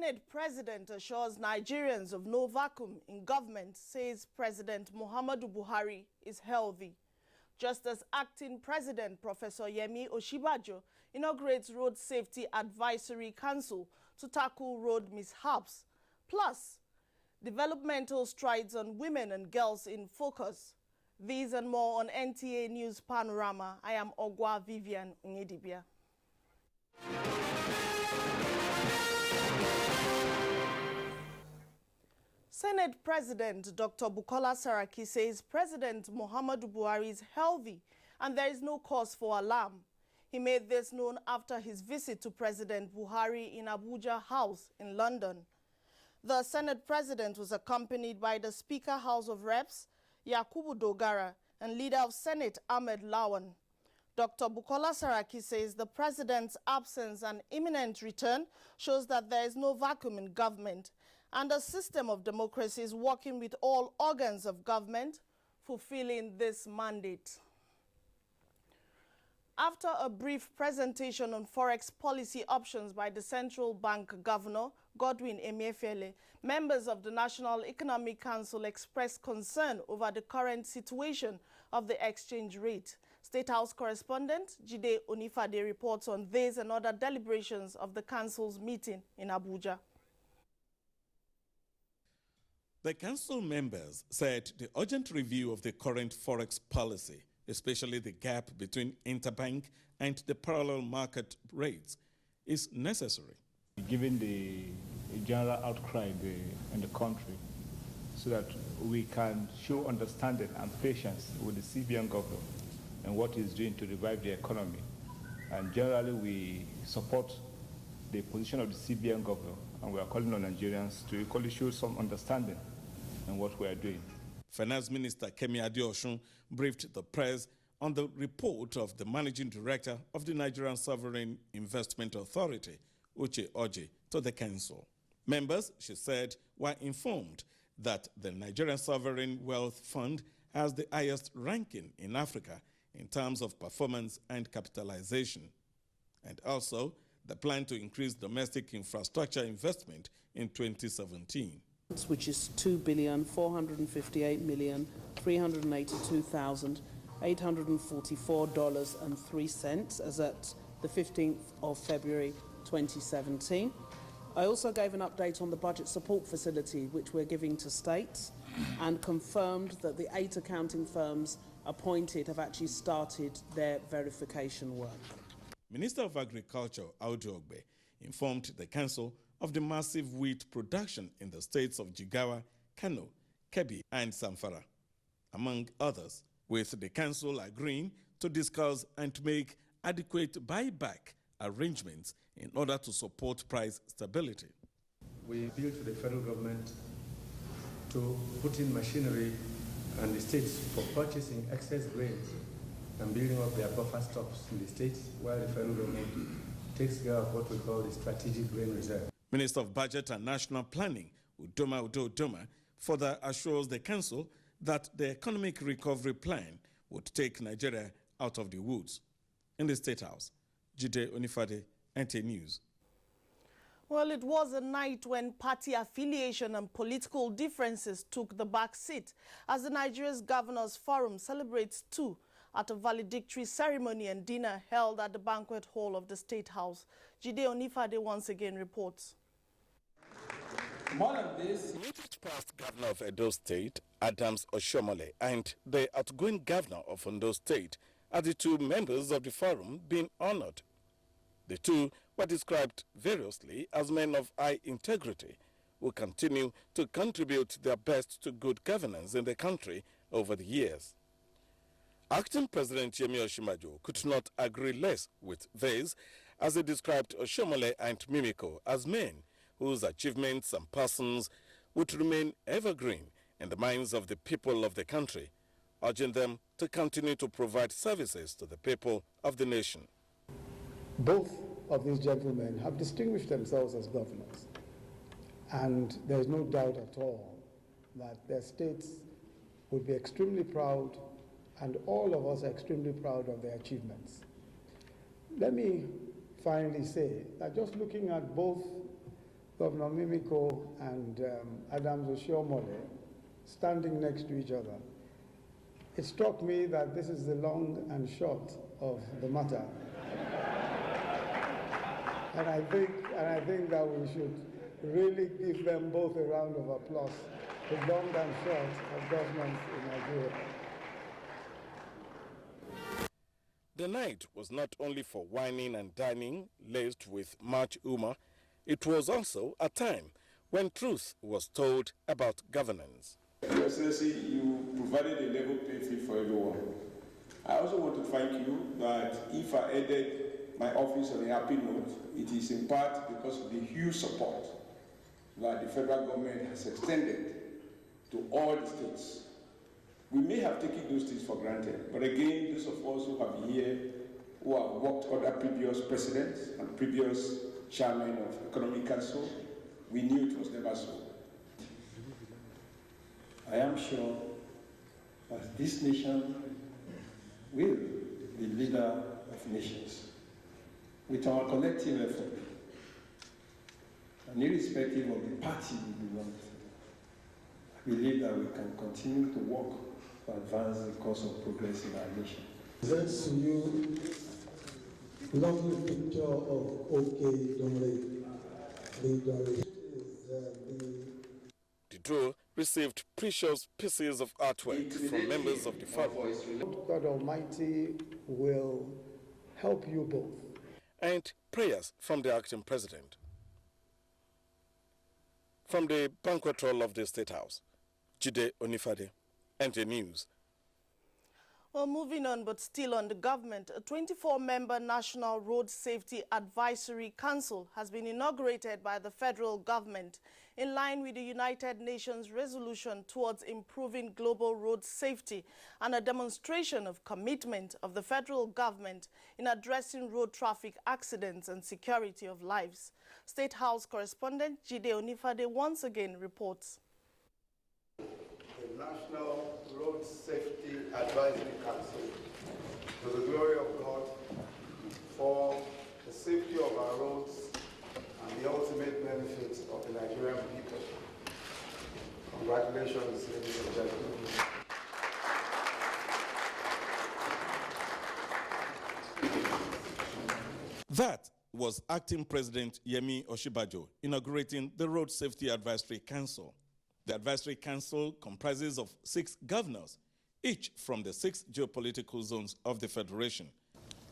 Senate President assures Nigerians of no vacuum in government, says President Muhammadu Buhari is healthy. Just as Acting President Professor Yemi Osinbajo inaugurates Road Safety Advisory Council to tackle road mishaps. Plus, developmental strides on women and girls in focus. These and more on NTA News Panorama. I am Ogwa Vivian Ngedibia. Senate President Dr. Bukola Saraki says President Muhammadu Buhari is healthy and there is no cause for alarm. He made this known after his visit to President Buhari in Abuja House in London. The Senate President was accompanied by the Speaker House of Reps, Yakubu Dogara, and Leader of Senate Ahmed Lawan. Dr. Bukola Saraki says the President's absence and imminent return shows that there is no vacuum in government and a system of democracy is working with all organs of government fulfilling this mandate. After a brief presentation on forex policy options by the Central Bank Governor, Godwin Emefiele, members of the National Economic Council expressed concern over the current situation of the exchange rate. State House correspondent Jide Onifade reports on this and other deliberations of the Council's meeting in Abuja. The Council members said the urgent review of the current forex policy, especially the gap between interbank and the parallel market rates, is necessary. Given the general outcry in the country, so that we can show understanding and patience with the CBN government and what it's doing to revive the economy. And generally we support the position of the CBN governor, and we are calling on Nigerians to equally show some understanding in what we are doing. Finance Minister Kemi Adeosun briefed the press on the report of the Managing Director of the Nigerian Sovereign Investment Authority, Uche Oji, to the Council. Members, she said, were informed that the Nigerian Sovereign Wealth Fund has the highest ranking in Africa in terms of performance and capitalization, and also the plan to increase domestic infrastructure investment in 2017. Which is $2,458,382,844.03 as at the 15th of February 2017. I also gave an update on the budget support facility which we're giving to states and confirmed that the 8 accounting firms appointed have actually started their verification work. Minister of Agriculture Audu Ogbe informed the Council of the massive wheat production in the states of Jigawa, Kano, Kebbi, and Zamfara, among others, with the Council agreeing to discuss and make adequate buyback arrangements in order to support price stability. We appeal to the federal government to put in machinery and the states for purchasing excess grains and building up their buffer stocks in the states, while the federal government takes care of what we call the strategic grain reserve. Minister of Budget and National Planning, Udoma Udoma, further assures the Council that the economic recovery plan would take Nigeria out of the woods. In the State House, Jide Onifade, NTA News. Well, it was a night when party affiliation and political differences took the back seat as the Nigeria's Governors Forum celebrates two at a valedictory ceremony and dinner held at the banquet hall of the State House. Jide Onifade once again reports. More than this, Immediate past Governor of Edo State, Adams Oshomole, and the outgoing Governor of Ondo State are the two members of the forum being honored. The two were described variously as men of high integrity who continue to contribute their best to good governance in the country over the years. Acting President Yemi Osinbajo could not agree less with this, as he described Oshomole and Mimiko as men whose achievements and persons would remain evergreen in the minds of the people of the country, urging them to continue to provide services to the people of the nation. Both of these gentlemen have distinguished themselves as governors, and there is no doubt at all that their states would be extremely proud, and all of us are extremely proud of their achievements. Let me finally say that just looking at both Governor Mimiko and Adams Oshiomhole standing next to each other, it struck me that this is the long and short of the matter. And I think that we should really give them both a round of applause, the long and short of government in Nigeria. The night was not only for wining and dining laced with much humor, it was also a time when truth was told about governance. Your Excellency, you provided a level playing field for everyone. I also want to thank you that if I ended my office on a happy note, it is in part because of the huge support that the federal government has extended to all the states. We may have taken those things for granted, but again, those of us who have been here, who have worked under previous presidents and previous chairman of Economic Council, we knew it was never so. I am sure that this nation will be leader of nations with our collective effort, and irrespective of the party we belong to. I believe that we can continue to work to advance the cause of progress in our nation. Presents to you lovely picture of OK Domre. The duo received precious pieces of artwork from members of the forum. God Almighty will help you both. And prayers from the acting president. From the banquet hall of the State House, Jide Onifade, NJ News. Well, moving on, but still on the government, a 24-member National Road Safety Advisory Council has been inaugurated by the federal government in line with the United Nations resolution towards improving global road safety and a demonstration of commitment of the federal government in addressing road traffic accidents and security of lives. State House correspondent Jide Onifade once again reports. The National Road Safety Advisory Council, to the glory of God, for the safety of our roads and the ultimate benefits of the Nigerian people. Congratulations, ladies and gentlemen. That was Acting President Yemi Osinbajo inaugurating the Road Safety Advisory Council. The Advisory Council comprises of 6 governors, each from the 6 geopolitical zones of the Federation.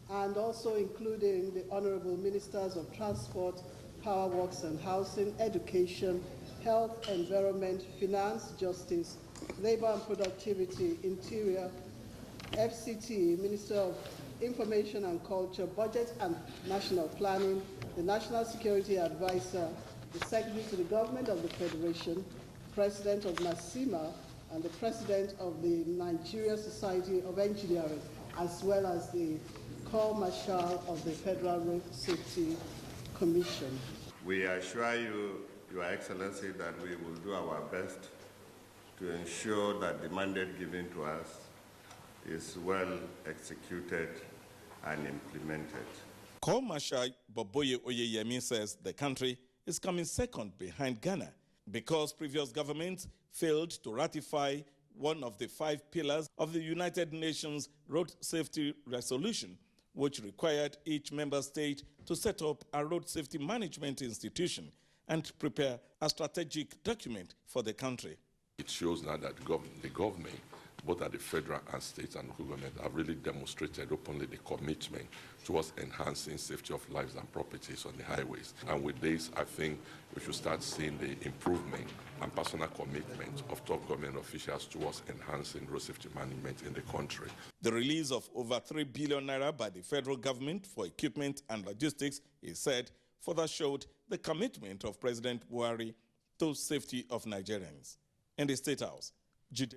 And also including the Honorable Ministers of Transport, Power Works and Housing, Education, Health, Environment, Finance, Justice, Labor and Productivity, Interior, FCT, Minister of Information and Culture, Budget and National Planning, the National Security Advisor, the Secretary to the Government of the Federation, President of NASIMA, and the President of the Nigerian Society of Engineering, as well as the Corps Marshal of the Federal Road Safety Commission. We assure you, Your Excellency, that we will do our best to ensure that the mandate given to us is well executed and implemented. Corps Marshal Boboye Oyeyemi says the country is coming second behind Ghana because previous governments failed to ratify one of the 5 pillars of the United Nations Road Safety Resolution, which required each member state to set up a road safety management institution and prepare a strategic document for the country. It shows now that the government, both at the federal and state and local government, have really demonstrated openly the commitment towards enhancing safety of lives and properties on the highways. And with this, I think we should start seeing the improvement and personal commitment of top government officials towards enhancing road safety management in the country. The release of over 3 billion naira by the federal government for equipment and logistics, he said, further showed the commitment of President Buhari to safety of Nigerians. In the State House, Jide.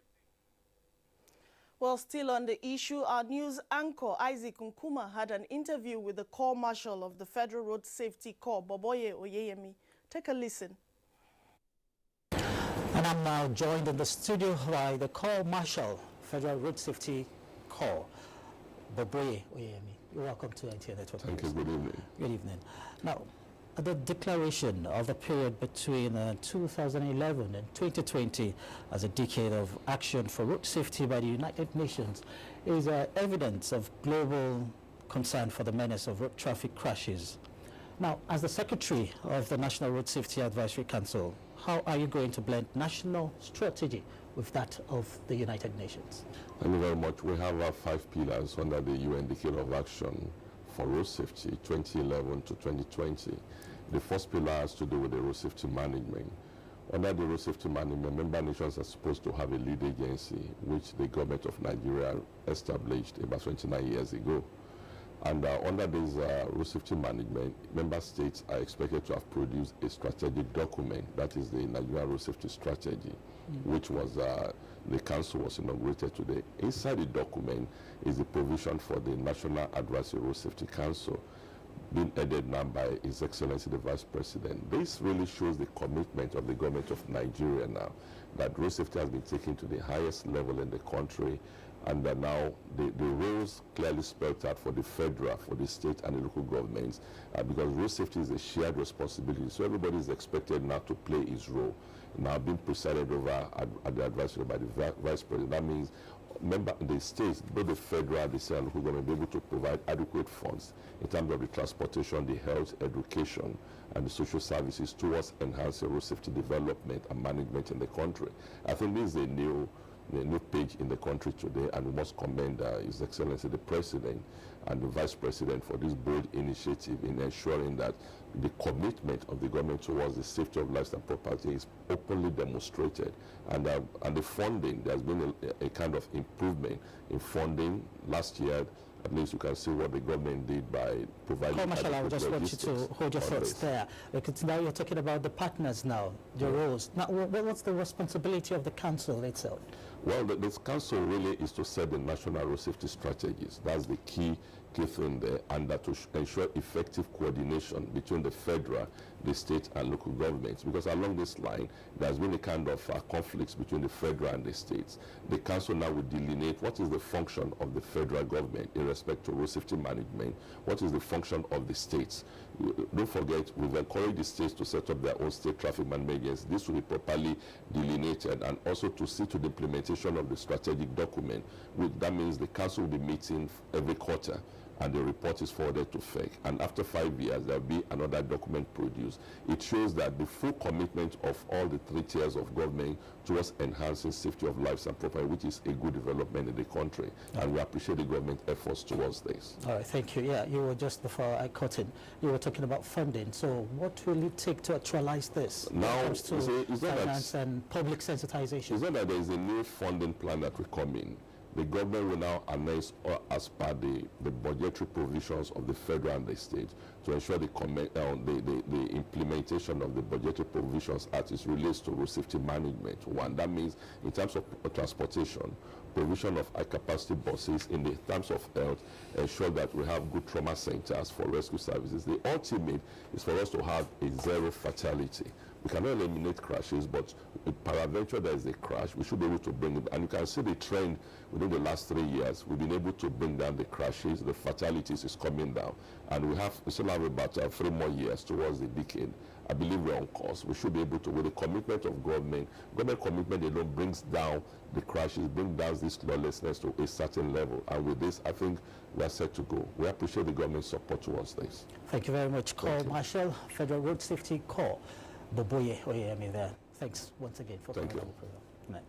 Well, still on the issue, our news anchor Isaac Nkuma had an interview with the Corps Marshal of the Federal Road Safety Corps, Boboye Oyeyemi. Take a listen. And I'm now joined in the studio by the Corps Marshal, Federal Road Safety Corps, Boboye Oyeyemi. You're welcome to NTA Network. Thank you. Good evening. Good evening. Now, the declaration of the period between 2011 and 2020 as a decade of action for road safety by the United Nations is evidence of global concern for the menace of road traffic crashes. Now, as the Secretary of the National Road Safety Advisory Council, how are you going to blend national strategy with that of the United Nations? Thank you very much. We have 5 pillars under the UN Decade of Action for Road Safety 2011 to 2020. The first pillar has to do with the road safety management. Under the road safety management, member nations are supposed to have a lead agency, which the government of Nigeria established about 29 years ago. And under this road safety management, member states are expected to have produced a strategic document, that is the Nigerian Road Safety Strategy, which was, the council was inaugurated today. Inside the document is the provision for the National Advisory Road Safety Council, being headed now by His Excellency the Vice President. This really shows the commitment of the government of Nigeria now, that road safety has been taken to the highest level in the country, and that now the rules clearly spelled out for the federal, for the state and the local governments, because road safety is a shared responsibility. So everybody is expected now to play his role. Now being presided over at the advisory by the Vice President. That means the states, both the federal, the state and local government, be able to provide adequate funds in terms of the transportation, the health, education, and the social services towards enhancing road safety development and management in the country. I think this is a new page in the country today, and we must commend His Excellency the President and the Vice President for this bold initiative in ensuring that the commitment of the government towards the safety of lives and property is openly demonstrated. And the funding, there's been a kind of improvement in funding. Last year, at least you can see what the government did by providing. Corps Marshal, I just want you to hold your thoughts there, because now you're talking about the partners now, the roles. Now, what's the responsibility of the council itself? Well, this council really is to set the national road safety strategies. That's the key thing there, and that to ensure effective coordination between the federal, the state and local governments, because along this line there's been a kind of conflicts between the federal and the states. The council now will delineate what is the function of the federal government in respect to road safety management, what is the function of the states. Don't forget, we've encouraged the states to set up their own state traffic management agencies. This will be properly delineated, and also to see to the implementation of the strategic document. That means the council will be meeting every quarter, and the report is forwarded to FEC. And after 5 years, there will be another document produced. It shows that the full commitment of all the 3 tiers of government towards enhancing safety of lives and property, which is a good development in the country. And we appreciate the government efforts towards this. All right, thank you. Yeah, you were just before I cut in, you were talking about funding. So what will it take to actualize this? Now, when it comes to finance and public sensitization? It's not that there is a new funding plan that will come in. The government will now announce, as per the budgetary provisions of the federal and the state, to ensure the implementation of the budgetary provisions as it relates to road safety management. One, that means in terms of transportation, provision of high-capacity buses, in the terms of health, ensure that we have good trauma centers for rescue services. The ultimate is for us to have a zero fatality. We cannot eliminate crashes, but if peradventure there is a crash, we should be able to bring it. And you can see the trend within the last 3 years. We've been able to bring down the crashes, the fatalities is coming down. And we still have about 3 more years towards the decade. I believe we're on course. We should be able to, with the commitment of government commitment alone brings down the crashes, brings down this lawlessness to a certain level. And with this, I think we are set to go. We appreciate the government's support towards this. Thank you very much, Corps Marshal, Federal Road Safety Corps, Boboye Oyeyemi there. Thanks once again for coming on the program. Good night.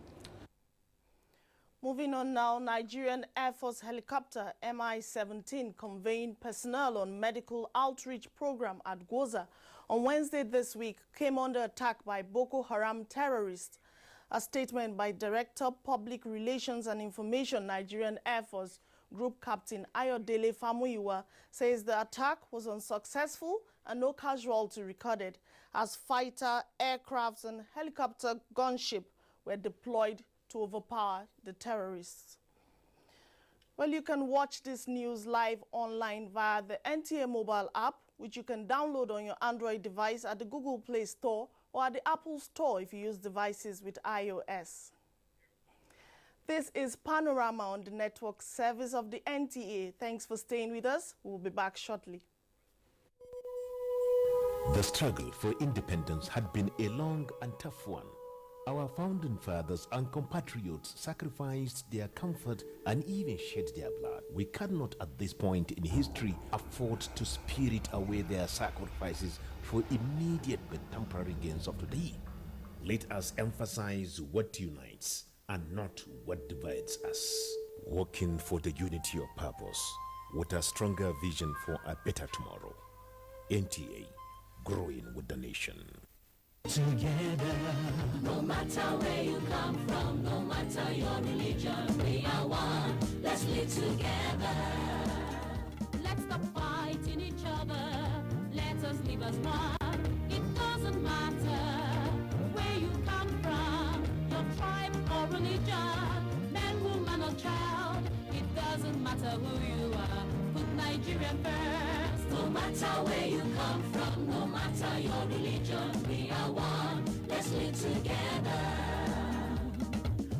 Moving on now, Nigerian Air Force helicopter Mi-17 conveying personnel on medical outreach program at Gwoza on Wednesday this week came under attack by Boko Haram terrorists. A statement by Director Public Relations and Information, Nigerian Air Force Group Captain Ayodele Famuyiwa, says the attack was unsuccessful and no casualty recorded, as fighter, aircrafts and helicopter gunship were deployed to overpower the terrorists. Well, you can watch this news live online via the NTA mobile app, which you can download on your Android device at the Google Play Store or at the Apple Store if you use devices with iOS. This is Panorama on the network service of the NTA. Thanks for staying with us. We'll be back shortly. The struggle for independence had been a long and tough one. Our founding fathers and compatriots sacrificed their comfort and even shed their blood. We cannot at this point in history afford to spirit away their sacrifices for immediate but temporary gains of today. Let us emphasize what unites and not what divides us. Working for the unity of purpose with a stronger vision for a better tomorrow. NTA, growing with the nation. Together, no matter where you come from, no matter your religion, we are one. Let's live together. Let's stop fighting each other. Let us live as one. It doesn't matter where you come from, your tribe or religion, man, woman or child. It doesn't matter who you are. Put Nigerian first. No matter where you come from, no matter your religion, we are one. Let's live together.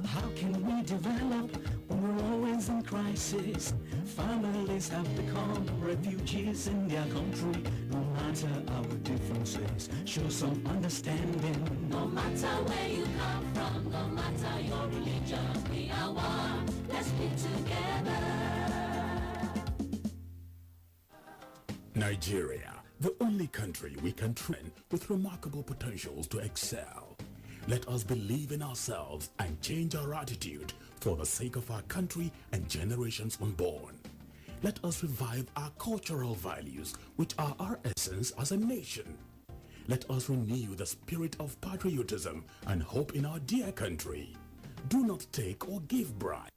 How can we develop when we're always in crisis? Families have become refugees in their country. No matter our differences, show some understanding. No matter where you come from, no matter your religion, we are one. Let's live together. Nigeria, the only country we can train with remarkable potentials to excel. Let us believe in ourselves and change our attitude for the sake of our country and generations unborn. Let us revive our cultural values, which are our essence as a nation. Let us renew the spirit of patriotism and hope in our dear country. Do not take or give bribe.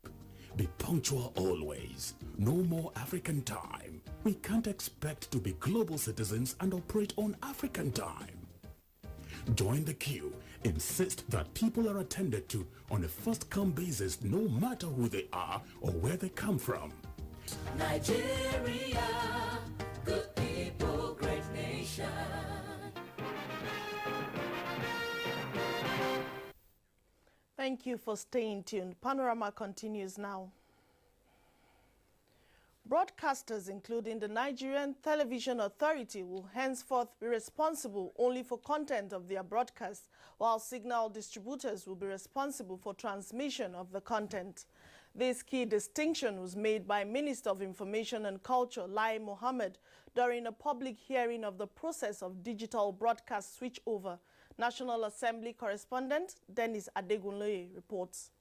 Be punctual always. No more African time. We can't expect to be global citizens and operate on African time. Join the queue. Insist that people are attended to on a first-come basis, no matter who they are or where they come from. Nigeria, good people, great nation. Thank you for staying tuned. Panorama continues now. Broadcasters, including the Nigerian Television Authority, will henceforth be responsible only for content of their broadcasts, while signal distributors will be responsible for transmission of the content. This key distinction was made by Minister of Information and Culture, Lai Mohammed, during a public hearing of the process of digital broadcast switchover. National Assembly correspondent Dennis Adegunloye reports.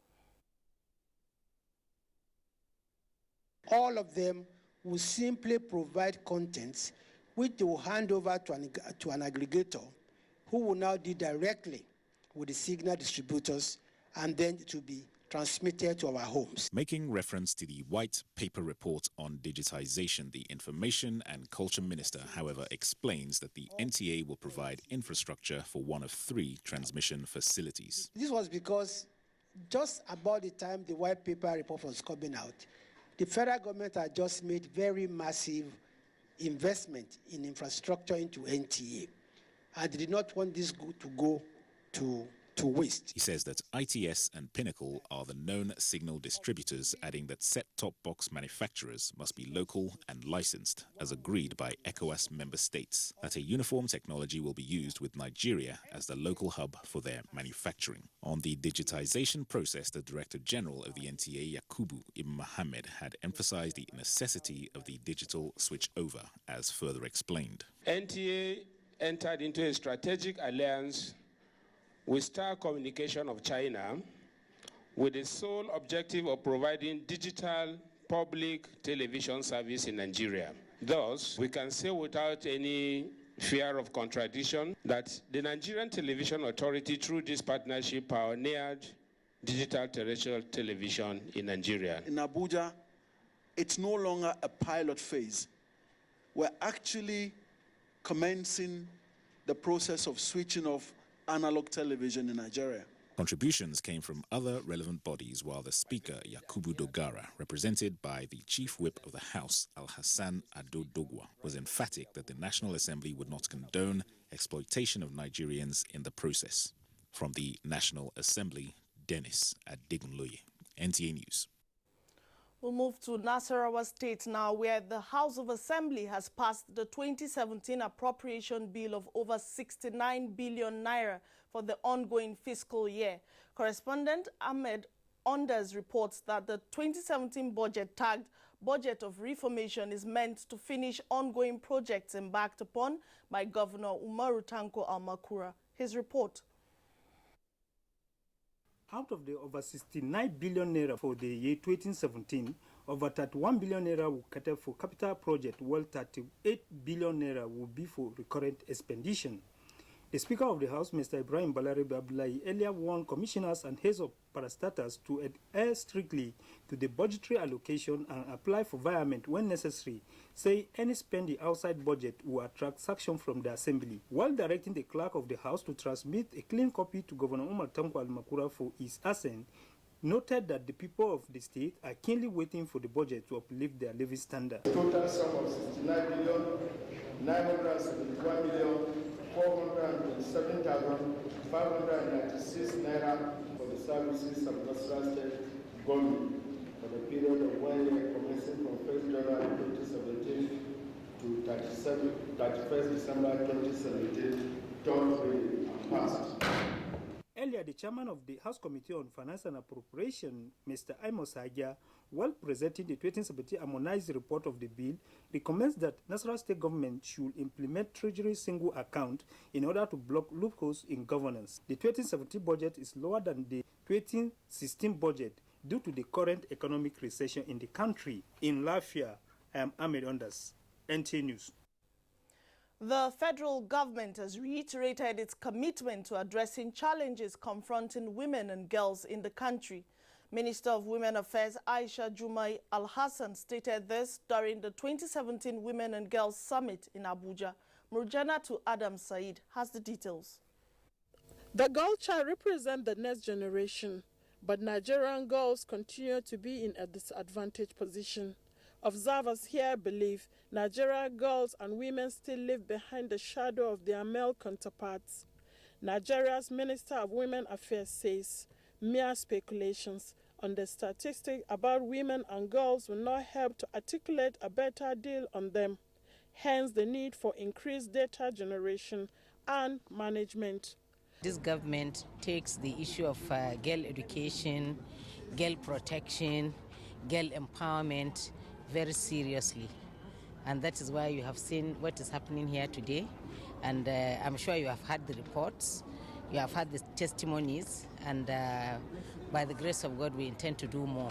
All of them will simply provide contents which they will hand over to an aggregator who will now deal directly with the signal distributors, and then it will be transmitted to our homes. Making reference to the white paper report on digitization, the Information and Culture Minister, however, explains that the NTA will provide infrastructure for one of 3 transmission facilities. This was because just about the time the white paper report was coming out, the federal government had just made very massive investment in infrastructure into NTA, and they did not want this to go to waste. He says that ITS and Pinnacle are the known signal distributors, adding that set-top box manufacturers must be local and licensed, as agreed by ECOWAS member states, that a uniform technology will be used with Nigeria as the local hub for their manufacturing. On the digitization process, the Director General of the NTA, Yakubu Ibn Mohammed, had emphasized the necessity of the digital switchover, as further explained. NTA entered into a strategic alliance with Star Communication of China with the sole objective of providing digital public television service in Nigeria. Thus, we can say without any fear of contradiction that the Nigerian Television Authority, through this partnership, pioneered digital terrestrial television in Nigeria. In Abuja, it's no longer a pilot phase. We're actually commencing the process of switching off analog television in Nigeria. Contributions came from other relevant bodies, while the Speaker, Yakubu Dogara, represented by the Chief Whip of the House, Al-Hassan Ado Dogwa, was emphatic that the National Assembly would not condone exploitation of Nigerians in the process. From the National Assembly, Dennis Adegunloye, NTA News. We'll move to Nasarawa State now, where the House of Assembly has passed the 2017 appropriation bill of over 69 billion naira for the ongoing fiscal year. Correspondent Ahmed Onders reports that the 2017 budget, tagged Budget of Reformation, is meant to finish ongoing projects embarked upon by Governor Umaru Tanko Almakura. His report. Out of the over 69 billion naira for the year 2017, over 31 billion naira will cater for capital project, while 38 billion naira will be for recurrent expenditure. The Speaker of the House, Mr. Ibrahim Balarabe Abdullahi, earlier warned commissioners and heads of parastatals to adhere strictly to the budgetary allocation and apply for virement when necessary, say any spending outside budget will attract sanction from the Assembly, while directing the Clerk of the House to transmit a clean copy to Governor Umar Tanko Almakura for his assent, noted that the people of the state are keenly waiting for the budget to uplift their living standard. Total sum of 69,971,427,596 naira for the services of Nasarawa State government for the period of 1 year commencing from 1st January 2017 to 31st December 2017, third reading and passed. Earlier, the chairman of the House Committee on Finance and Appropriation, Mr. Amos Hagia, while presenting the 2017 harmonized report of the bill, recommends that Nasarawa State government should implement Treasury single account in order to block loopholes in governance. The 2017 budget is lower than the 2016 budget due to the current economic recession in the country. In Lafia, I am Ahmed Ondas, NTA News. The federal government has reiterated its commitment to addressing challenges confronting women and girls in the country. Minister of Women Affairs Aisha Jumai Al-Hassan stated this during the 2017 Women and Girls Summit in Abuja. Murjanatu Adam Said has the details. The girl child represents the next generation, but Nigerian girls continue to be in a disadvantaged position. Observers here believe Nigerian girls and women still live behind the shadow of their male counterparts. Nigeria's Minister of Women Affairs says mere speculations on the statistics about women and girls will not help to articulate a better deal on them. Hence the need for increased data generation and management. This government takes the issue of girl education, girl protection, girl empowerment very seriously, and that is why you have seen what is happening here today, and I'm sure you have heard the reports, you have heard the testimonies, and by the grace of God we intend to do more.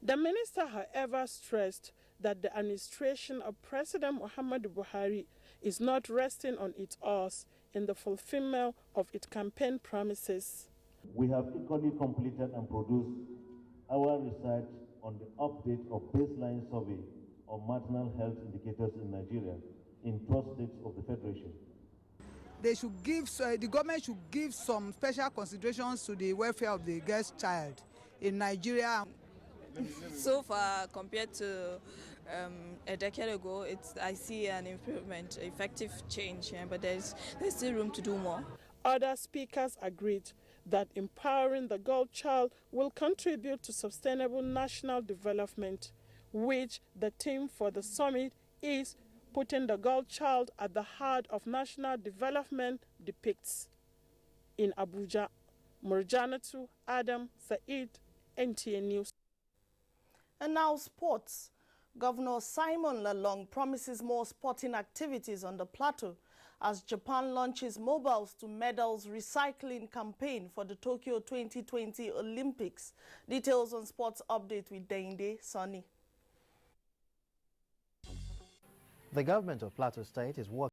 The minister, however, stressed that the administration of President Muhammadu Buhari is not resting on its oars in the fulfillment of its campaign promises. We have equally completed and produced our research on the update of baseline survey of maternal health indicators in Nigeria in 12 states of the Federation. They should give, the government should give some special considerations to the welfare of the girl's child in Nigeria. So far, compared to a decade ago, I see an improvement, effective change, but there's still room to do more. Other speakers agreed that empowering the girl child will contribute to sustainable national development, which the theme for the summit is putting the girl child at the heart of national development depicts. In Abuja, Murjanatu Adam Said, NTA News. And now sports. Governor Simon Lalong promises more sporting activities on the plateau as Japan launches mobiles to medals recycling campaign for the Tokyo 2020 Olympics. Details on Sports Update with Dainde Sonny. The government of Plateau State is working